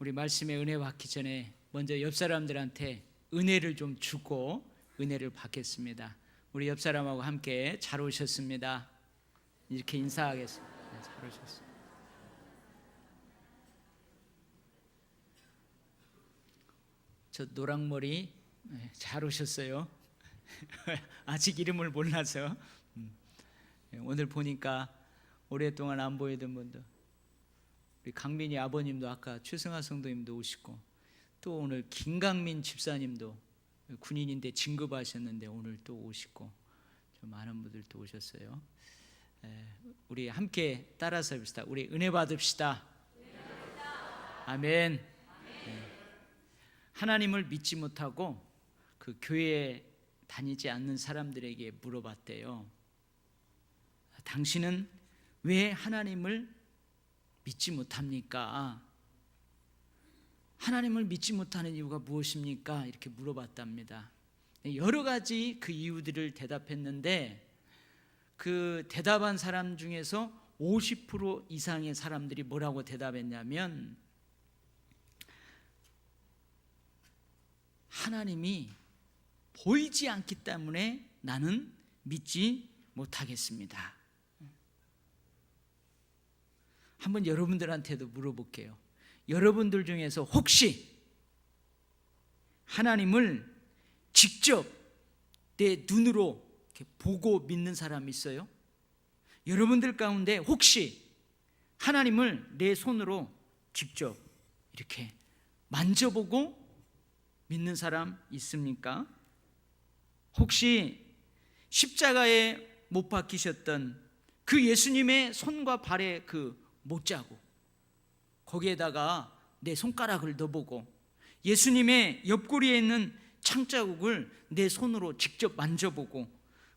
우리 말씀에 은혜 받기 전에 먼저 옆 사람들한테 은혜를 좀 주고 은혜를 받겠습니다. 우리 옆 사람하고 함께 잘 오셨습니다. 이렇게 인사하겠습니다. 네, 잘 오셨습니다. 저 노랑머리 잘 오셨어요. 아직 이름을 몰라서 오늘 보니까 오랫동안 안 보이던 분들, 우리 강민이 아버님도 아까 최승하 성도님도 오시고, 또 오늘 김강민 집사님도 군인인데 진급하셨는데 오늘 또 오시고, 좀 많은 분들 또 오셨어요. 우리 함께 따라서 해봅시다. 우리 은혜 받읍시다. 아멘. 하나님을 믿지 못하고 그 교회에 다니지 않는 사람들에게 물어봤대요. 당신은 왜 하나님을 믿지 못합니까? 하나님을 믿지 못하는 이유가 무엇입니까? 이렇게 물어봤답니다. 여러 가지 그 이유들을 대답했는데, 그 대답한 사람 중에서 50% 이상의 사람들이 뭐라고 대답했냐면, 하나님이 보이지 않기 때문에 나는 믿지 못하겠습니다. 한번 여러분들한테도 물어볼게요. 여러분들 중에서 혹시 하나님을 직접 내 눈으로 이렇게 보고 믿는 사람 있어요? 여러분들 가운데 혹시 하나님을 내 손으로 직접 이렇게 만져보고 믿는 사람 있습니까? 혹시 십자가에 못 박히셨던 그 예수님의 손과 발의 그 못자국, 거기에다가 내 손가락을 넣어보고 예수님의 옆구리에 있는 창자국을 내 손으로 직접 만져보고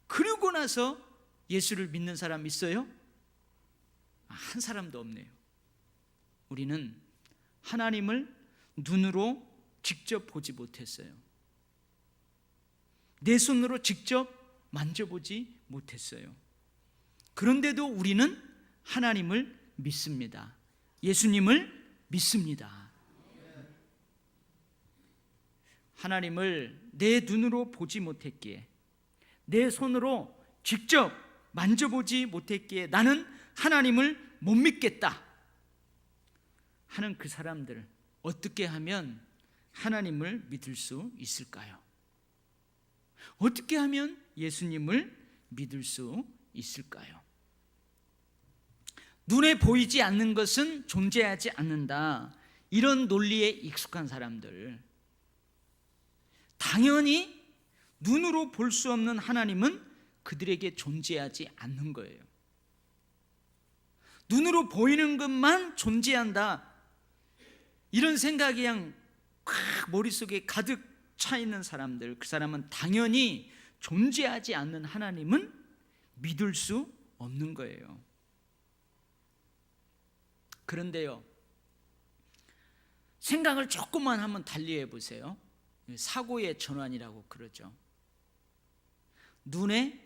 그러고 나서 예수를 믿는 사람 있어요? 한 사람도 없네요. 우리는 하나님을 눈으로 직접 보지 못했어요. 내 손으로 직접 만져보지 못했어요. 그런데도 우리는 하나님을 믿습니다. 예수님을 믿습니다. 하나님을 내 눈으로 보지 못했기에, 내 손으로 직접 만져보지 못했기에 나는 하나님을 못 믿겠다 하는 그 사람들, 어떻게 하면 하나님을 믿을 수 있을까요? 어떻게 하면 예수님을 믿을 수 있을까요? 눈에 보이지 않는 것은 존재하지 않는다, 이런 논리에 익숙한 사람들, 당연히 눈으로 볼 수 없는 하나님은 그들에게 존재하지 않는 거예요. 눈으로 보이는 것만 존재한다, 이런 생각이 그냥 머릿속에 가득 차 있는 사람들, 그 사람은 당연히 존재하지 않는 하나님은 믿을 수 없는 거예요. 그런데요, 생각을 조금만 한번 달리해 보세요. 사고의 전환이라고 그러죠. 눈에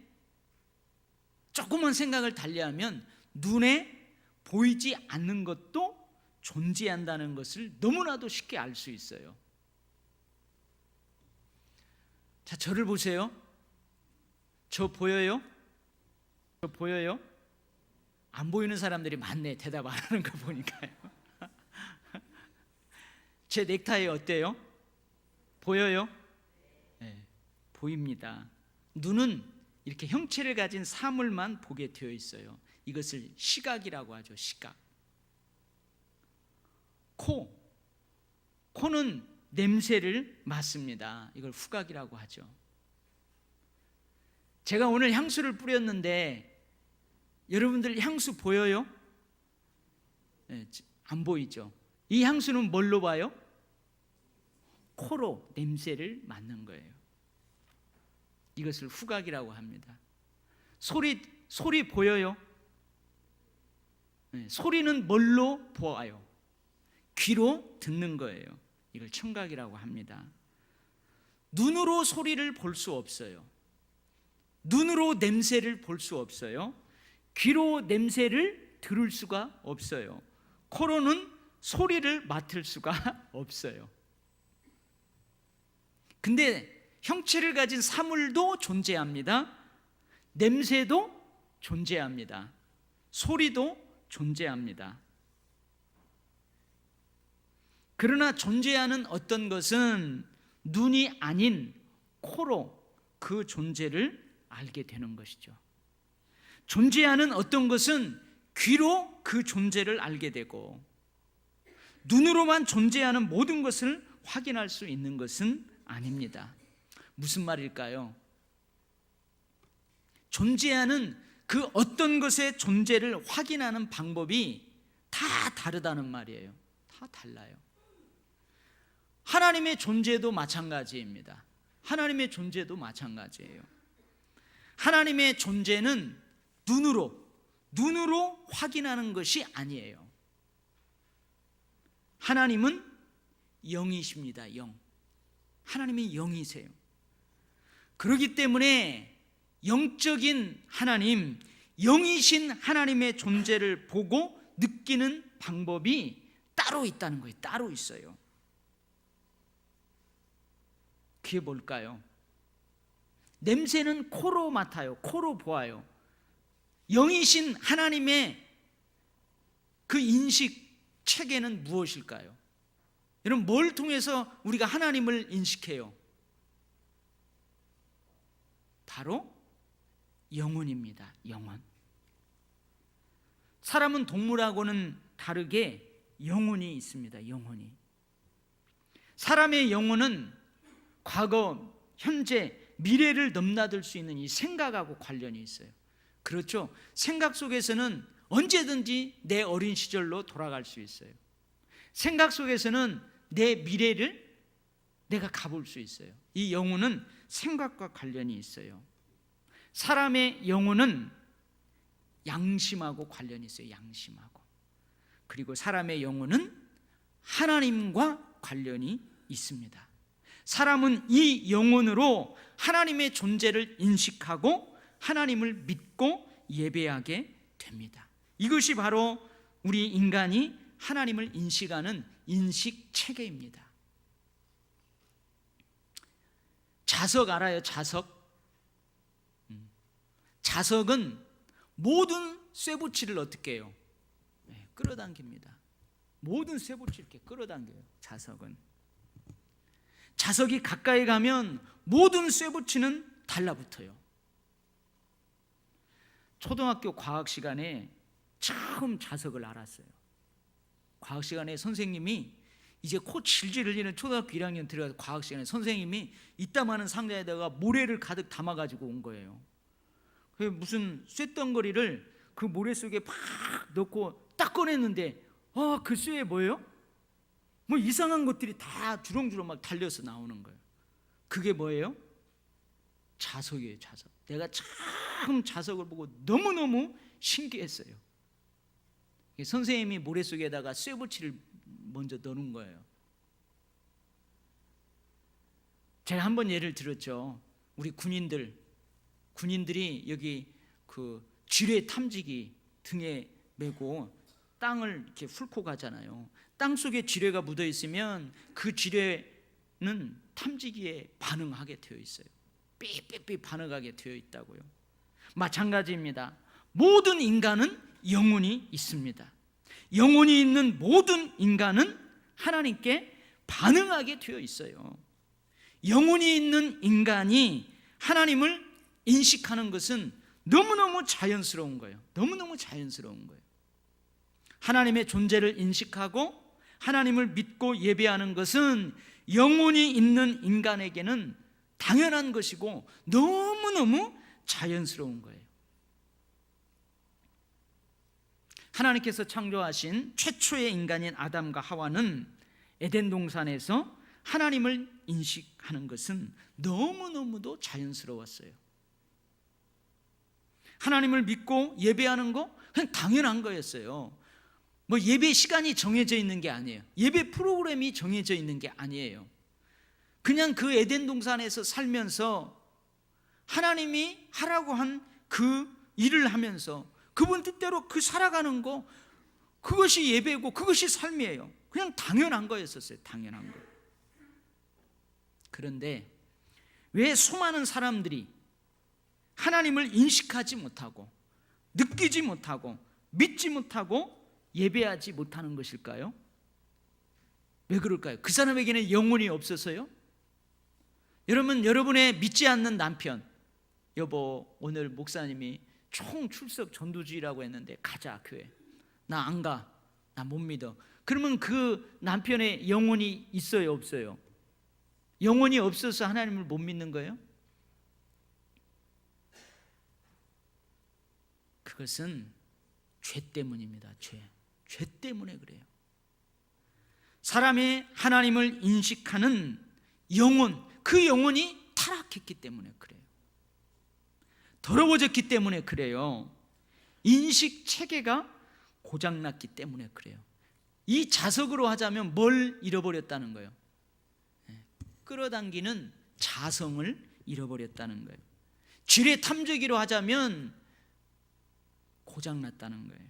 조금만 생각을 달리하면 눈에 보이지 않는 것도 존재한다는 것을 너무나도 쉽게 알 수 있어요. 자, 저를 보세요. 저 보여요? 저 보여요? 안 보이는 사람들이 많네, 대답 안 하는 거 보니까요. 제 넥타이 어때요? 보여요? 네, 보입니다. 눈은 이렇게 형체를 가진 사물만 보게 되어 있어요. 이것을 시각이라고 하죠. 시각. 코는 냄새를 맡습니다. 이걸 후각이라고 하죠. 제가 오늘 향수를 뿌렸는데 여러분들 향수 보여요? 네, 안 보이죠? 이 향수는 뭘로 봐요? 코로 냄새를 맡는 거예요. 이것을 후각이라고 합니다. 소리 보여요? 네, 소리는 뭘로 보아요? 귀로 듣는 거예요. 이걸 청각이라고 합니다. 눈으로 소리를 볼 수 없어요. 눈으로 냄새를 볼 수 없어요. 귀로 냄새를 들을 수가 없어요. 코로는 소리를 맡을 수가 없어요. 근데 형체를 가진 사물도 존재합니다. 냄새도 존재합니다. 소리도 존재합니다. 그러나 존재하는 어떤 것은 눈이 아닌 코로 그 존재를 알게 되는 것이죠. 존재하는 어떤 것은 귀로 그 존재를 알게 되고, 눈으로만 존재하는 모든 것을 확인할 수 있는 것은 아닙니다. 무슨 말일까요? 존재하는 그 어떤 것의 존재를 확인하는 방법이 다 다르다는 말이에요. 다 달라요. 하나님의 존재도 마찬가지입니다. 하나님의 존재도 마찬가지예요. 하나님의 존재는 눈으로 확인하는 것이 아니에요. 하나님은 영이십니다. 영. 하나님이 영이세요. 그렇기 때문에 영적인 하나님, 영이신 하나님의 존재를 보고 느끼는 방법이 따로 있다는 거예요. 따로 있어요. 그게 뭘까요? 냄새는 코로 맡아요. 코로 보아요. 영이신 하나님의 그 인식 체계는 무엇일까요? 여러분, 뭘 통해서 우리가 하나님을 인식해요? 바로 영혼입니다. 영혼. 사람은 동물하고는 다르게 영혼이 있습니다. 영혼이. 사람의 영혼은 과거, 현재, 미래를 넘나들 수 있는 이 생각하고 관련이 있어요. 그렇죠? 생각 속에서는 언제든지 내 어린 시절로 돌아갈 수 있어요. 생각 속에서는 내 미래를 내가 가볼 수 있어요. 이 영혼은 생각과 관련이 있어요. 사람의 영혼은 양심하고 관련이 있어요. 양심하고. 그리고 사람의 영혼은 하나님과 관련이 있습니다. 사람은 이 영혼으로 하나님의 존재를 인식하고 하나님을 믿고 예배하게 됩니다. 이것이 바로 우리 인간이 하나님을 인식하는 인식 체계입니다. 자석 알아요? 자석? 자석은 모든 쇠붙이를 어떻게 해요? 끌어당깁니다. 모든 쇠붙이 이렇게 끌어당겨요. 자석은. 자석이 가까이 가면 모든 쇠붙이는 달라붙어요. 초등학교 과학 시간에 처음 자석을 알았어요. 과학 시간에 선생님이 이제 코 질질 흘리는 초등학교 1학년 들어가서 과학 시간에 선생님이 이따마한 상자에다가 모래를 가득 담아가지고 온 거예요. 무슨 쇳덩거리를 그 모래 속에 팍 넣고 딱 꺼냈는데 그 쇠에 뭐예요? 뭐 이상한 것들이 다 주렁주렁 막 달려서 나오는 거예요. 그게 뭐예요? 자석이에요. 자석. 내가 처음 자석을 보고 너무너무 신기했어요. 선생님이 모래 속에다가 쇠붙이를 먼저 넣는 거예요. 제가 한번 예를 들었죠. 우리 군인들이 여기 그 지뢰 탐지기 등에 메고 땅을 이렇게 훑고 가잖아요. 땅 속에 지뢰가 묻어 있으면 그 지뢰는 탐지기에 반응하게 되어 있어요. 삐삐삐 반응하게 되어 있다고요. 마찬가지입니다. 모든 인간은 영혼이 있습니다. 영혼이 있는 모든 인간은 하나님께 반응하게 되어 있어요. 영혼이 있는 인간이 하나님을 인식하는 것은 너무너무 자연스러운 거예요. 너무너무 자연스러운 거예요. 하나님의 존재를 인식하고 하나님을 믿고 예배하는 것은 영혼이 있는 인간에게는 당연한 것이고 너무너무 자연스러운 거예요. 하나님께서 창조하신 최초의 인간인 아담과 하와는 에덴 동산에서 하나님을 인식하는 것은 너무너무도 자연스러웠어요. 하나님을 믿고 예배하는 거 그냥 당연한 거였어요. 뭐 예배 시간이 정해져 있는 게 아니에요. 예배 프로그램이 정해져 있는 게 아니에요. 그냥 그 에덴 동산에서 살면서 하나님이 하라고 한 그 일을 하면서 그분 뜻대로 그 살아가는 거 그것이 예배고 그것이 삶이에요. 그냥 당연한 거였었어요. 당연한 거. 그런데 왜 수많은 사람들이 하나님을 인식하지 못하고 느끼지 못하고 믿지 못하고 예배하지 못하는 것일까요? 왜 그럴까요? 그 사람에게는 영혼이 없어서요? 여러분, 여러분의 믿지 않는 남편, 여보 오늘 목사님이 총 출석 전도주의라고 했는데 가자 교회. 나 안 가. 나 못 믿어. 그러면 그 남편의 영혼이 있어요 없어요? 영혼이 없어서 하나님을 못 믿는 거예요? 그것은 죄 때문입니다. 죄 때문에 그래요. 사람이 하나님을 인식하는 영혼, 그 영혼이 타락했기 때문에 그래요. 더러워졌기 때문에 그래요. 인식 체계가 고장났기 때문에 그래요. 이 자석으로 하자면 뭘 잃어버렸다는 거예요? 끌어당기는 자성을 잃어버렸다는 거예요. 지뢰 탐지기로 하자면 고장났다는 거예요.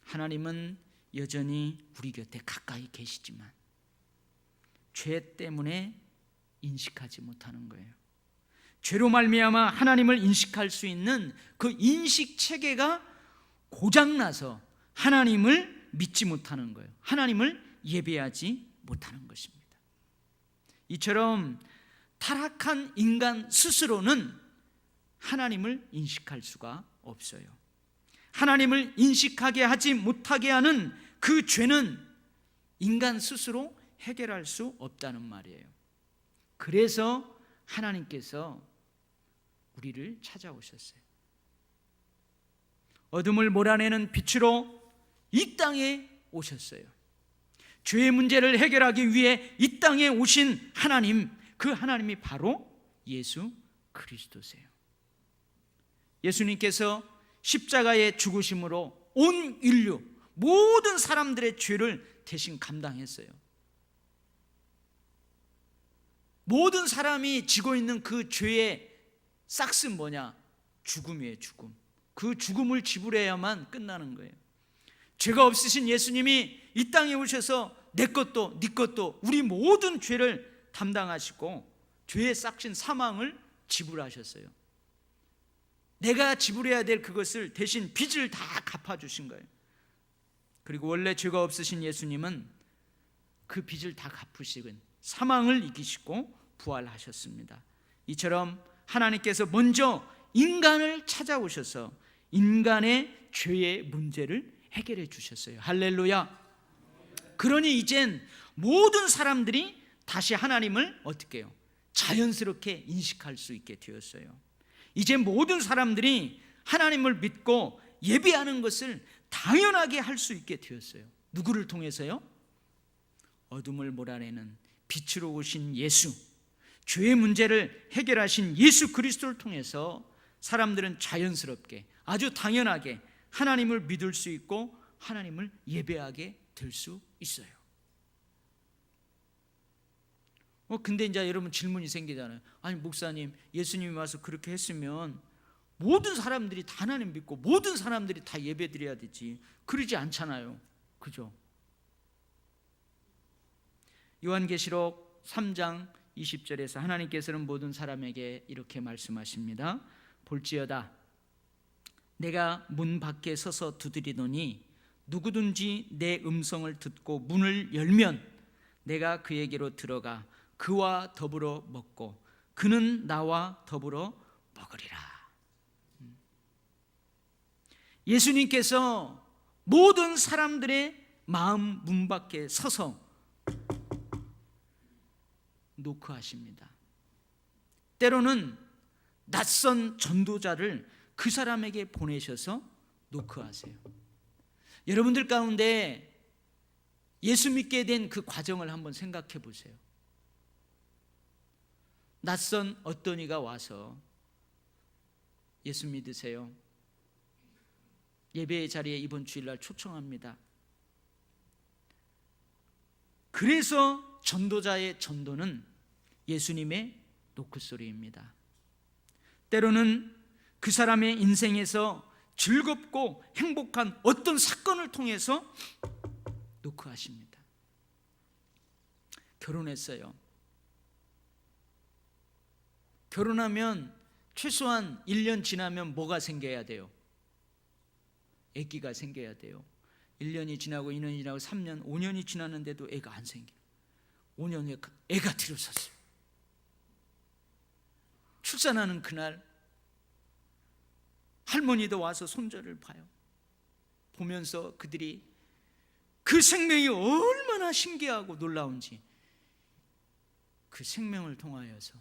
하나님은 여전히 우리 곁에 가까이 계시지만 죄 때문에 인식하지 못하는 거예요. 죄로 말미암아 하나님을 인식할 수 있는 그 인식 체계가 고장나서 하나님을 믿지 못하는 거예요. 하나님을 예배하지 못하는 것입니다. 이처럼 타락한 인간 스스로는 하나님을 인식할 수가 없어요. 하나님을 인식하게 하지 못하게 하는 그 죄는 인간 스스로 해결할 수 없다는 말이에요. 그래서 하나님께서 우리를 찾아오셨어요. 어둠을 몰아내는 빛으로 이 땅에 오셨어요. 죄의 문제를 해결하기 위해 이 땅에 오신 하나님, 그 하나님이 바로 예수 그리스도세요. 예수님께서 십자가의 죽으심으로 온 인류, 모든 사람들의 죄를 대신 감당했어요. 모든 사람이 지고 있는 그 죄의 싹은 뭐냐? 죽음이에요. 죽음. 그 죽음을 지불해야만 끝나는 거예요. 죄가 없으신 예수님이 이 땅에 오셔서 내 것도 네 것도 우리 모든 죄를 담당하시고 죄의 싹신 사망을 지불하셨어요. 내가 지불해야 될 그것을 대신 빚을 다 갚아주신 거예요. 그리고 원래 죄가 없으신 예수님은 그 빚을 다 갚으시고 사망을 이기시고 부활하셨습니다. 이처럼 하나님께서 먼저 인간을 찾아오셔서 인간의 죄의 문제를 해결해 주셨어요. 할렐루야. 그러니 이젠 모든 사람들이 다시 하나님을 어떻게 해요? 자연스럽게 인식할 수 있게 되었어요. 이제 모든 사람들이 하나님을 믿고 예배하는 것을 당연하게 할 수 있게 되었어요. 누구를 통해서요? 어둠을 몰아내는 빛으로 오신 예수, 죄의 문제를 해결하신 예수 그리스도를 통해서 사람들은 자연스럽게 아주 당연하게 하나님을 믿을 수 있고 하나님을 예배하게 될 수 있어요. 근데 이제 여러분 질문이 생기잖아요. 아니 목사님, 예수님이 와서 그렇게 했으면 모든 사람들이 다 하나님 믿고 모든 사람들이 다 예배 드려야 되지. 그러지 않잖아요. 그죠? 요한계시록 3장 20절에서 하나님께서는 모든 사람에게 이렇게 말씀하십니다. 볼지어다 내가 문 밖에 서서 두드리노니 누구든지 내 음성을 듣고 문을 열면 내가 그에게로 들어가 그와 더불어 먹고 그는 나와 더불어 먹으리라. 예수님께서 모든 사람들의 마음 문 밖에 서서 노크하십니다. 때로는 낯선 전도자를 그 사람에게 보내셔서 노크하세요. 여러분들 가운데 예수 믿게 된 그 과정을 한번 생각해 보세요. 낯선 어떤 이가 와서 예수 믿으세요. 예배의 자리에 이번 주일날 초청합니다. 그래서 전도자의 전도는 예수님의 노크소리입니다. 때로는 그 사람의 인생에서 즐겁고 행복한 어떤 사건을 통해서 노크하십니다. 결혼했어요. 결혼하면 최소한 1년 지나면 뭐가 생겨야 돼요? 아기가 생겨야 돼요. 1년이 지나고 2년이 지나고 3년, 5년이 지났는데도 애가 안 생겨요. 5년 후에 애가 들어섰어요. 출산하는 그날 할머니도 와서 손자를 봐요. 보면서 그들이 그 생명이 얼마나 신기하고 놀라운지, 그 생명을 통하여서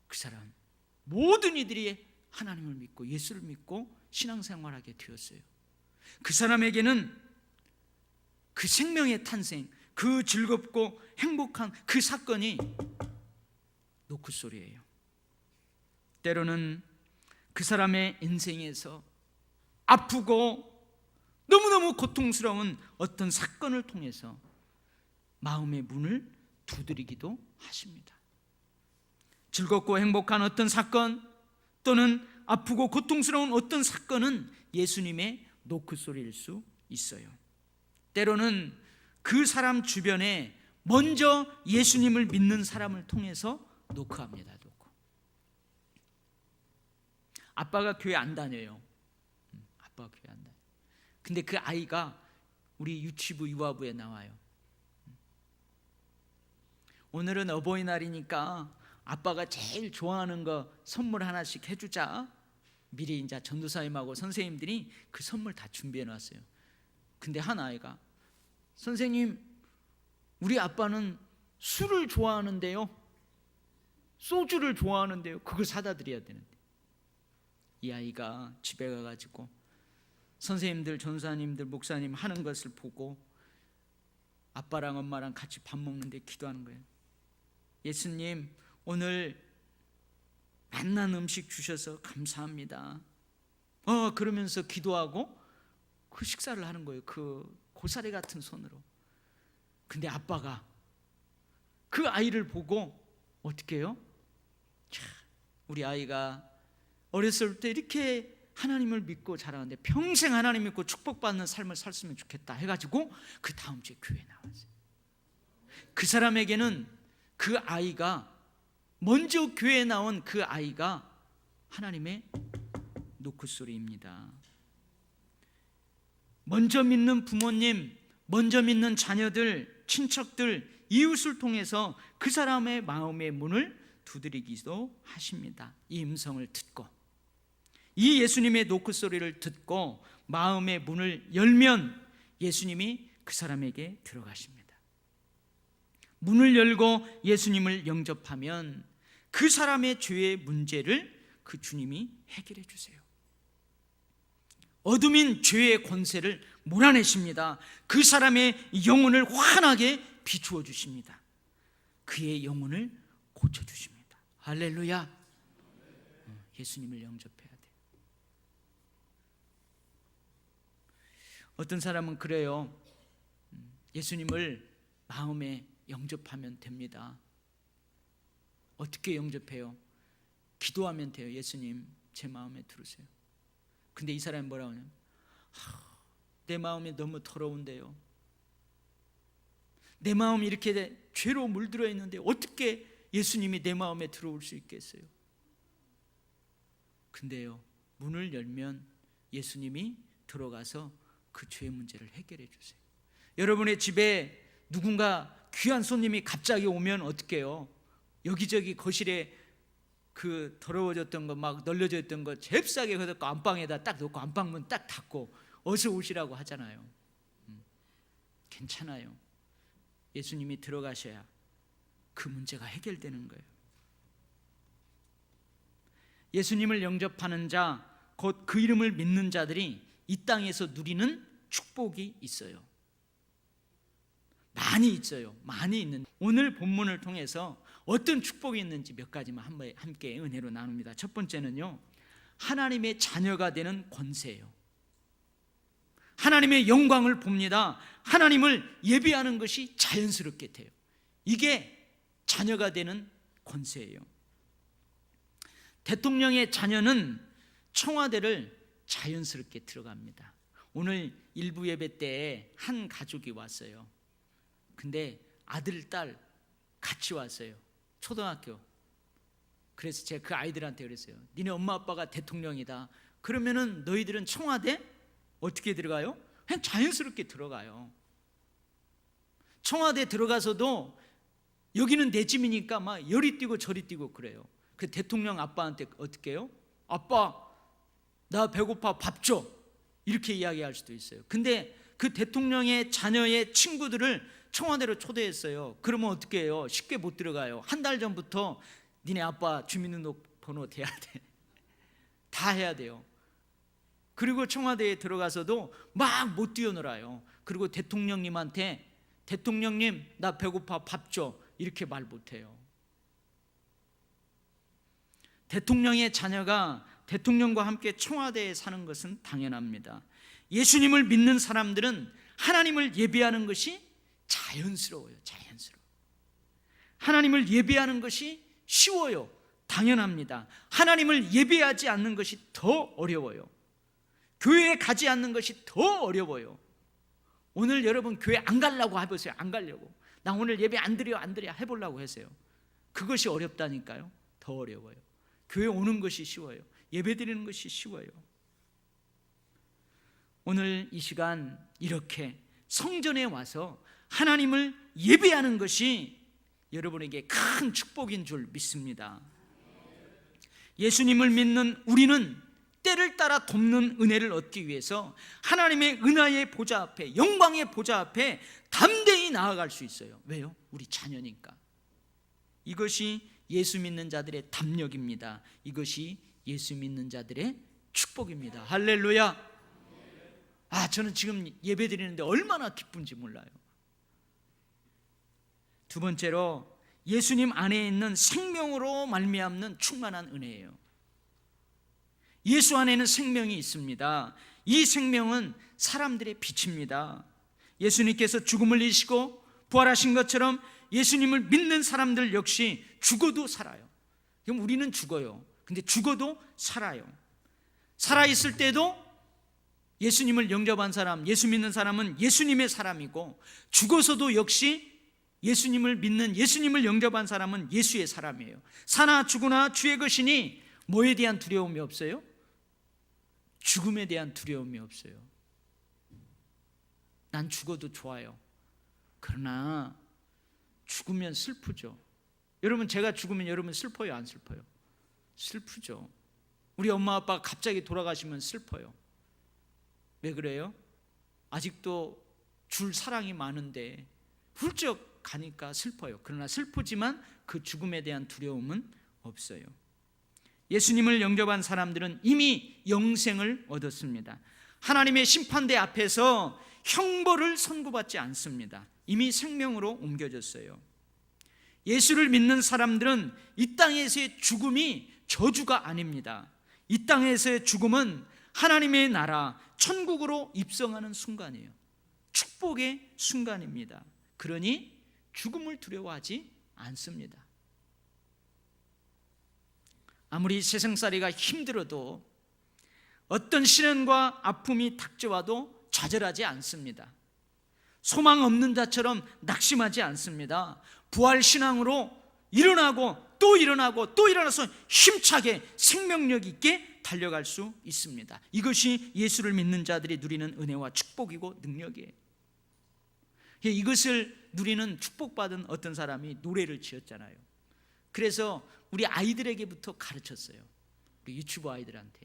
그 사람 모든 이들이 하나님을 믿고 예수를 믿고 신앙생활하게 되었어요. 그 사람에게는 그 생명의 탄생, 그 즐겁고 행복한 그 사건이 노크소리예요. 때로는 그 사람의 인생에서 아프고 너무너무 고통스러운 어떤 사건을 통해서 마음의 문을 두드리기도 하십니다. 즐겁고 행복한 어떤 사건 또는 아프고 고통스러운 어떤 사건은 예수님의 노크소리일 수 있어요. 때로는 그 사람 주변에 먼저 예수님을 믿는 사람을 통해서 노크합니다. 노크. 아빠가 교회 안 다녀요. 아빠가 교회 안 다녀요. 근데 그 아이가 우리 유치부 유아부에 나와요. 오늘은 어버이날이니까 아빠가 제일 좋아하는 거 선물 하나씩 해주자. 미리 이제 전도사님하고 선생님들이 그 선물 다 준비해 놨어요. 근데 한 아이가, 선생님, 우리 아빠는 술을 좋아하는데요, 소주를 좋아하는데요, 그걸 사다 드려야 되는데. 이 아이가 집에 가가지고 선생님들, 전도사님들, 목사님 하는 것을 보고 아빠랑 엄마랑 같이 밥 먹는데 기도하는 거예요. 예수님, 오늘 맛난 음식 주셔서 감사합니다. 그러면서 기도하고 그 식사를 하는 거예요. 그 고사리 같은 손으로. 근데 아빠가 그 아이를 보고 어떻게 해요? 우리 아이가 어렸을 때 이렇게 하나님을 믿고 자라는데 평생 하나님 믿고 축복받는 삶을 살았으면 좋겠다 해가지고 그 다음 주에 교회에 나왔어요. 그 사람에게는 그 아이가, 먼저 교회에 나온 그 아이가 하나님의 노크소리입니다. 먼저 믿는 부모님, 먼저 믿는 자녀들, 친척들, 이웃을 통해서 그 사람의 마음의 문을 두드리기도 하십니다. 이 음성을 듣고, 이 예수님의 노크소리를 듣고 마음의 문을 열면 예수님이 그 사람에게 들어가십니다. 문을 열고 예수님을 영접하면 그 사람의 죄의 문제를 그 주님이 해결해 주세요. 어둠인 죄의 권세를 몰아내십니다. 그 사람의 영혼을 환하게 비추어 주십니다. 그의 영혼을 고쳐 주십니다. 할렐루야. 예수님을 영접해야 돼요. 어떤 사람은 그래요. 예수님을 마음에 영접하면 됩니다. 어떻게 영접해요? 기도하면 돼요. 예수님, 제 마음에 들으세요. 근데 이 사람이 뭐라고 하냐면, 내 마음이 너무 더러운데요, 내 마음이 이렇게 죄로 물들어 있는데 어떻게 예수님이 내 마음에 들어올 수 있겠어요? 근데요, 문을 열면 예수님이 들어가서 그 죄의 문제를 해결해 주세요. 여러분의 집에 누군가 귀한 손님이 갑자기 오면 어떻게 해요? 여기저기 거실에 그 더러워졌던 거, 막 널려져 있던 거 잽싸게 걷어고 안방에다 딱 놓고 안방문 딱 닫고 어서 오시라고 하잖아요. 괜찮아요. 예수님이 들어가셔야 그 문제가 해결되는 거예요. 예수님을 영접하는 자, 곧 그 이름을 믿는 자들이 이 땅에서 누리는 축복이 있어요. 많이 있어요. 많이 있는데 오늘 본문을 통해서 어떤 축복이 있는지 몇 가지만 함께 은혜로 나눕니다. 첫 번째는요, 하나님의 자녀가 되는 권세예요. 하나님의 영광을 봅니다. 하나님을 예배하는 것이 자연스럽게 돼요. 이게 자녀가 되는 권세예요. 대통령의 자녀는 청와대를 자연스럽게 들어갑니다. 오늘 일부 예배 때 한 가족이 왔어요. 근데 아들, 딸 같이 왔어요. 초등학교. 그래서 제가 그 아이들한테 그랬어요. 니네 엄마 아빠가 대통령이다. 그러면은 너희들은 청와대 어떻게 들어가요? 그냥 자연스럽게 들어가요. 청와대 들어가서도 여기는 내 집이니까 막 열이 뛰고 저리 뛰고 그래요. 그 대통령 아빠한테 어떻게 해요? 아빠 나 배고파 밥 줘, 이렇게 이야기할 수도 있어요. 근데 그 대통령의 자녀의 친구들을 청와대로 초대했어요. 그러면 어떻게 해요? 쉽게 못 들어가요. 한 달 전부터 니네 아빠 주민등록번호 대야 돼. 다 해야 돼요. 그리고 청와대에 들어가서도 막 못 뛰어놀아요. 그리고 대통령님한테 대통령님 나 배고파 밥 줘, 이렇게 말 못해요. 대통령의 자녀가 대통령과 함께 청와대에 사는 것은 당연합니다. 예수님을 믿는 사람들은 하나님을 예배하는 것이 자연스러워요. 자연스러워. 하나님을 예배하는 것이 쉬워요. 당연합니다. 하나님을 예배하지 않는 것이 더 어려워요. 교회에 가지 않는 것이 더 어려워요. 오늘 여러분 교회 안 가려고 해보세요. 안 가려고. 나 오늘 예배 안 드려 해보려고 했어요. 그것이 어렵다니까요. 더 어려워요. 교회 오는 것이 쉬워요. 예배 드리는 것이 쉬워요. 오늘 이 시간 이렇게 성전에 와서 하나님을 예배하는 것이 여러분에게 큰 축복인 줄 믿습니다. 예수님을 믿는 우리는 때를 따라 돕는 은혜를 얻기 위해서 하나님의 은혜의 보좌 앞에, 영광의 보좌 앞에 담대히 나아갈 수 있어요. 왜요? 우리 자녀니까. 이것이 예수 믿는 자들의 담력입니다. 이것이 예수 믿는 자들의 축복입니다. 할렐루야. 저는 지금 예배 드리는데 얼마나 기쁜지 몰라요. 두 번째로 예수님 안에 있는 생명으로 말미암는 충만한 은혜예요. 예수 안에는 생명이 있습니다. 이 생명은 사람들의 빛입니다. 예수님께서 죽음을 이기시고 부활하신 것처럼 예수님을 믿는 사람들 역시 죽어도 살아요. 그럼 우리는 죽어요. 근데 죽어도 살아요. 살아있을 때도 예수님을 영접한 사람, 예수 믿는 사람은 예수님의 사람이고, 죽어서도 역시 예수님을 믿는, 예수님을 영접한 사람은 예수의 사람이에요. 사나 죽으나 주의 것이니 뭐에 대한 두려움이 없어요? 죽음에 대한 두려움이 없어요. 난 죽어도 좋아요. 그러나 죽으면 슬프죠. 여러분, 제가 죽으면 여러분 슬퍼요, 안 슬퍼요? 슬프죠. 우리 엄마 아빠가 갑자기 돌아가시면 슬퍼요. 왜 그래요? 아직도 줄 사랑이 많은데 훌쩍 가니까 슬퍼요. 그러나 슬프지만 그 죽음에 대한 두려움은 없어요. 예수님을 영접한 사람들은 이미 영생을 얻었습니다. 하나님의 심판대 앞에서 형벌을 선고받지 않습니다. 이미 생명으로 옮겨졌어요. 예수를 믿는 사람들은 이 땅에서의 죽음이 저주가 아닙니다. 이 땅에서의 죽음은 하나님의 나라, 천국으로 입성하는 순간이에요. 축복의 순간입니다. 그러니 죽음을 두려워하지 않습니다. 아무리 세상살이가 힘들어도, 어떤 시련과 아픔이 닥쳐와도 좌절하지 않습니다. 소망 없는 자처럼 낙심하지 않습니다. 부활신앙으로 일어나고 또 일어나고 또 일어나서 힘차게 생명력 있게 달려갈 수 있습니다. 이것이 예수를 믿는 자들이 누리는 은혜와 축복이고 능력이에요. 이것을 누리는 축복받은 어떤 사람이 노래를 지었잖아요. 그래서 우리 아이들에게부터 가르쳤어요. 우리 유치부 아이들한테.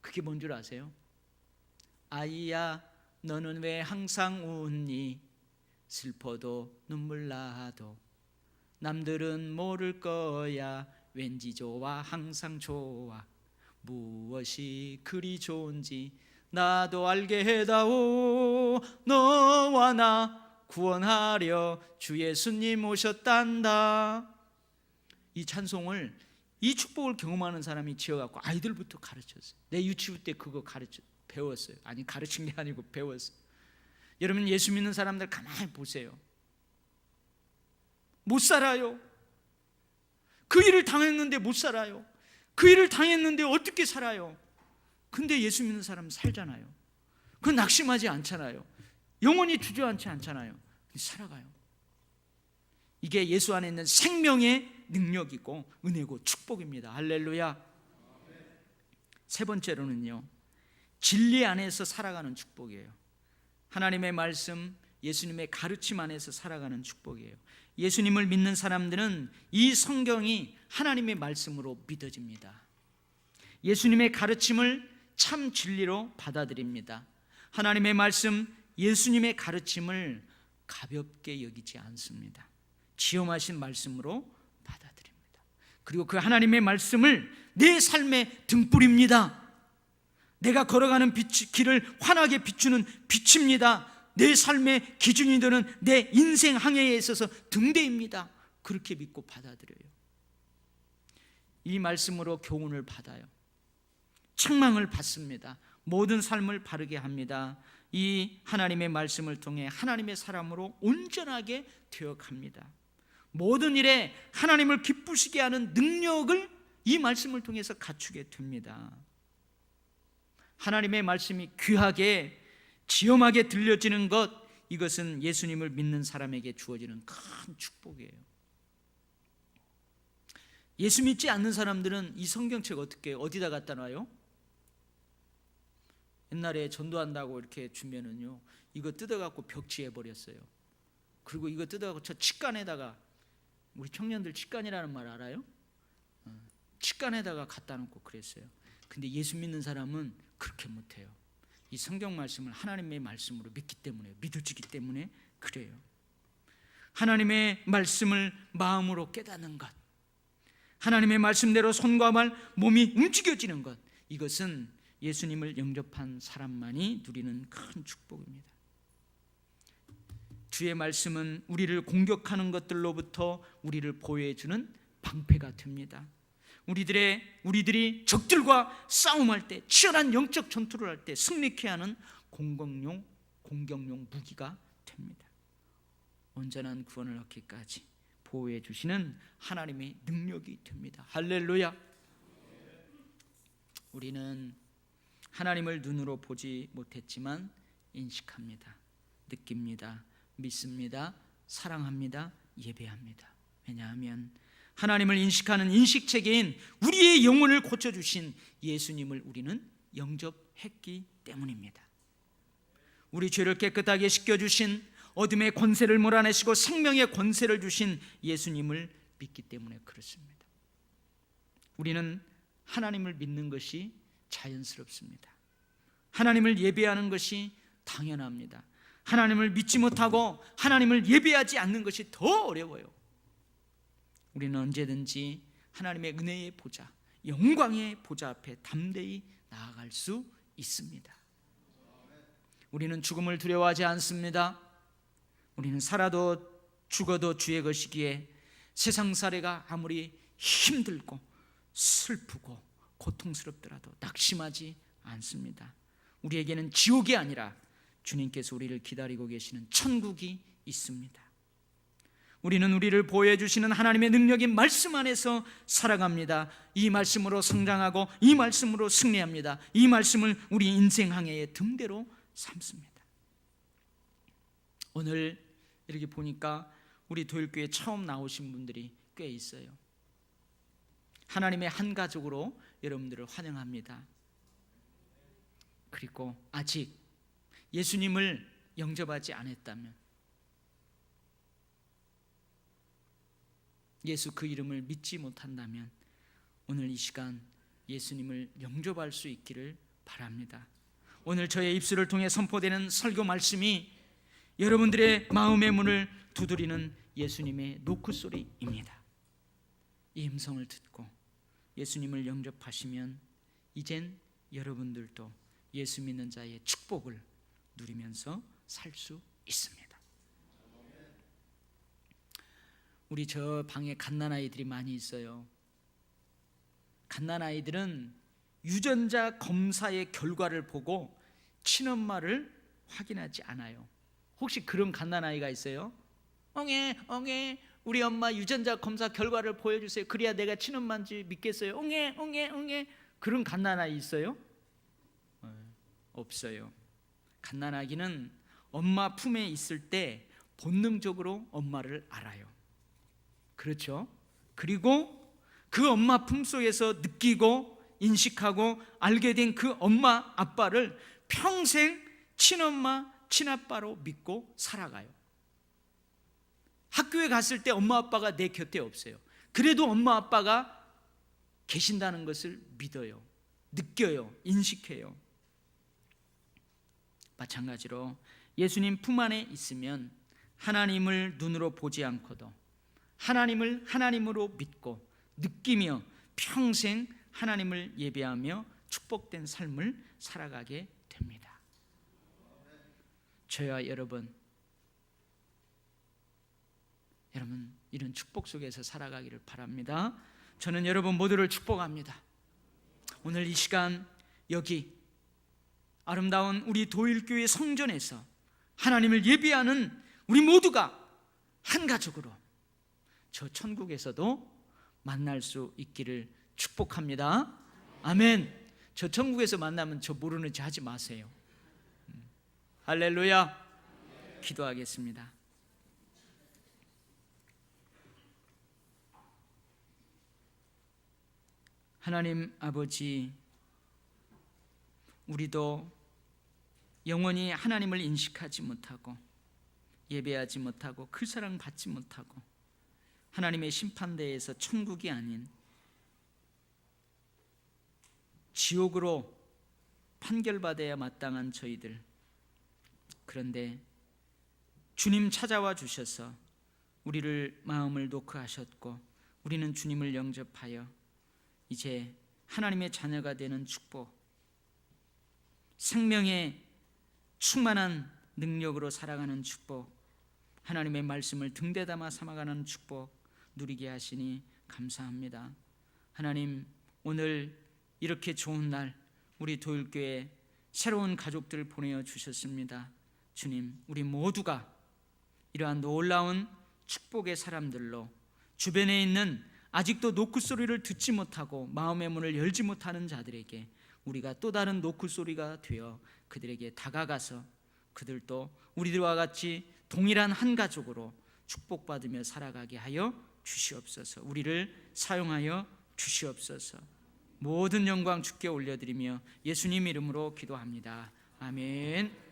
그게 뭔 줄 아세요? 아이야, 너는 왜 항상 웃니? 슬퍼도 눈물 나도 남들은 모를 거야. 왠지 좋아, 항상 좋아. 무엇이 그리 좋은지 나도 알게 해다오. 너와 나 구원하려 주 예수님 오셨단다. 이 찬송을, 이 축복을 경험하는 사람이 지어갖고 아이들부터 가르쳤어요. 내 유치부 때 그거 배웠어요. 아니, 가르친 게 아니고 배웠어요. 여러분, 예수 믿는 사람들 가만히 보세요. 못 살아요. 그 일을 당했는데 못 살아요. 그 일을 당했는데 어떻게 살아요? 근데 예수 믿는 사람은 살잖아요. 그건 낙심하지 않잖아요. 영원히 주저앉지 않잖아요. 살아가요. 이게 예수 안에 있는 생명의 능력이고 은혜고 축복입니다. 할렐루야. 세 번째로는요, 진리 안에서 살아가는 축복이에요. 하나님의 말씀, 예수님의 가르침 안에서 살아가는 축복이에요. 예수님을 믿는 사람들은 이 성경이 하나님의 말씀으로 믿어집니다. 예수님의 가르침을 참 진리로 받아들입니다. 하나님의 말씀, 예수님의 가르침을 가볍게 여기지 않습니다. 지엄하신 말씀으로 받아들입니다. 그리고 그 하나님의 말씀을 내 삶의 등불입니다. 내가 걸어가는 길을 환하게 비추는 빛입니다. 내 삶의 기준이 되는 내 인생 항해에 있어서 등대입니다. 그렇게 믿고 받아들여요. 이 말씀으로 교훈을 받아요. 책망을 받습니다. 모든 삶을 바르게 합니다. 이 하나님의 말씀을 통해 하나님의 사람으로 온전하게 되어갑니다. 모든 일에 하나님을 기쁘시게 하는 능력을 이 말씀을 통해서 갖추게 됩니다. 하나님의 말씀이 귀하게 지엄하게 들려지는 것, 이것은 예수님을 믿는 사람에게 주어지는 큰 축복이에요. 예수 믿지 않는 사람들은 이 성경책 어디다 갖다 놔요? 옛날에 전도한다고 이렇게 주면은요, 이거 뜯어갖고 벽지에 버렸어요. 그리고 이거 뜯어갖고 저 칙간에다가, 우리 청년들 칙간이라는 말 알아요? 칙간에다가 갖다 놓고 그랬어요. 근데 예수 믿는 사람은 그렇게 못해요. 이 성경 말씀을 하나님의 말씀으로 믿기 때문에, 믿어지기 때문에 그래요. 하나님의 말씀을 마음으로 깨닫는 것, 하나님의 말씀대로 손과 발, 몸이 움직여지는 것, 이것은 예수님을 영접한 사람만이 누리는 큰 축복입니다. 주의 말씀은 우리를 공격하는 것들로부터 우리를 보호해주는 방패가 됩니다. 우리들이 적들과 싸움할 때, 치열한 영적 전투를 할 때 승리케 하는 공격용 무기가 됩니다. 온전한 구원을 얻기까지 보호해 주시는 하나님의 능력이 됩니다. 할렐루야. 우리는 하나님을 눈으로 보지 못했지만 인식합니다. 느낍니다. 믿습니다. 사랑합니다. 예배합니다. 왜냐하면 하나님을 인식하는 인식체계인 우리의 영혼을 고쳐주신 예수님을 우리는 영접했기 때문입니다. 우리 죄를 깨끗하게 씻겨주신, 어둠의 권세를 몰아내시고 생명의 권세를 주신 예수님을 믿기 때문에 그렇습니다. 우리는 하나님을 믿는 것이 자연스럽습니다. 하나님을 예배하는 것이 당연합니다. 하나님을 믿지 못하고 하나님을 예배하지 않는 것이 더 어려워요. 우리는 언제든지 하나님의 은혜의 보좌, 영광의 보좌 앞에 담대히 나아갈 수 있습니다. 우리는 죽음을 두려워하지 않습니다. 우리는 살아도 죽어도 주의 것이기에 세상살이가 아무리 힘들고 슬프고 고통스럽더라도 낙심하지 않습니다. 우리에게는 지옥이 아니라 주님께서 우리를 기다리고 계시는 천국이 있습니다. 우리는 우리를 보호해 주시는 하나님의 능력인 말씀 안에서 살아갑니다. 이 말씀으로 성장하고 이 말씀으로 승리합니다. 이 말씀을 우리 인생 항해의 등대로 삼습니다. 오늘 이렇게 보니까 우리 도일교회 처음 나오신 분들이 꽤 있어요. 하나님의 한 가족으로 여러분들을 환영합니다. 그리고 아직 예수님을 영접하지 않았다면, 예수 그 이름을 믿지 못한다면 오늘 이 시간 예수님을 영접할 수 있기를 바랍니다. 오늘 저의 입술을 통해 선포되는 설교 말씀이 여러분들의 마음의 문을 두드리는 예수님의 노크소리입니다. 이 음성을 듣고 예수님을 영접하시면 이젠 여러분들도 예수 믿는 자의 축복을 누리면서 살 수 있습니다. 우리 저 방에 갓난아이들이 많이 있어요. 갓난아이들은 유전자 검사의 결과를 보고 친엄마를 확인하지 않아요. 혹시 그런 갓난아이가 있어요? 엉애 엉애 우리 엄마 유전자 검사 결과를 보여주세요. 그래야 내가 친엄마인지 믿겠어요. 엉애 엉애 엉애. 그런 갓난아이 있어요? 없어요. 갓난아기는 엄마 품에 있을 때 본능적으로 엄마를 알아요. 그렇죠? 그리고 그 엄마 품속에서 느끼고 인식하고 알게 된 그 엄마 아빠를 평생 친엄마 친아빠로 믿고 살아가요. 학교에 갔을 때 엄마 아빠가 내 곁에 없어요. 그래도 엄마 아빠가 계신다는 것을 믿어요. 느껴요. 인식해요. 마찬가지로 예수님 품 안에 있으면 하나님을 눈으로 보지 않고도 하나님을 하나님으로 믿고 느끼며 평생 하나님을 예배하며 축복된 삶을 살아가게 됩니다. 저와 여러분 이런 축복 속에서 살아가기를 바랍니다. 저는 여러분 모두를 축복합니다. 오늘 이 시간 여기 아름다운 우리 도일교회 성전에서 하나님을 예배하는 우리 모두가 한 가족으로 저 천국에서도 만날 수 있기를 축복합니다. 아멘. 저 천국에서 만나면 저 모르는 체 하지 마세요. 할렐루야. 기도하겠습니다. 하나님 아버지, 우리도 영원히 하나님을 인식하지 못하고 예배하지 못하고 그 사랑 받지 못하고 하나님의 심판대에서 천국이 아닌 지옥으로 판결받아야 마땅한 저희들, 그런데 주님 찾아와 주셔서 우리를 마음을 노크하셨고 우리는 주님을 영접하여 이제 하나님의 자녀가 되는 축복, 생명의 충만한 능력으로 살아가는 축복, 하나님의 말씀을 등대 담아 삼아가는 축복 누리게 하시니 감사합니다. 하나님, 오늘 이렇게 좋은 날 우리 도일교회 새로운 가족들을 보내어 주셨습니다. 주님, 우리 모두가 이러한 놀라운 축복의 사람들로 주변에 있는 아직도 노크 소리를 듣지 못하고 마음의 문을 열지 못하는 자들에게 우리가 또 다른 노크 소리가 되어 그들에게 다가가서 그들도 우리들과 같이 동일한 한 가족으로 축복받으며 살아가게 하여 주시옵소서. 우리를 사용하여 주시옵소서. 모든 영광 주께 올려드리며 예수님 이름으로 기도합니다. 아멘.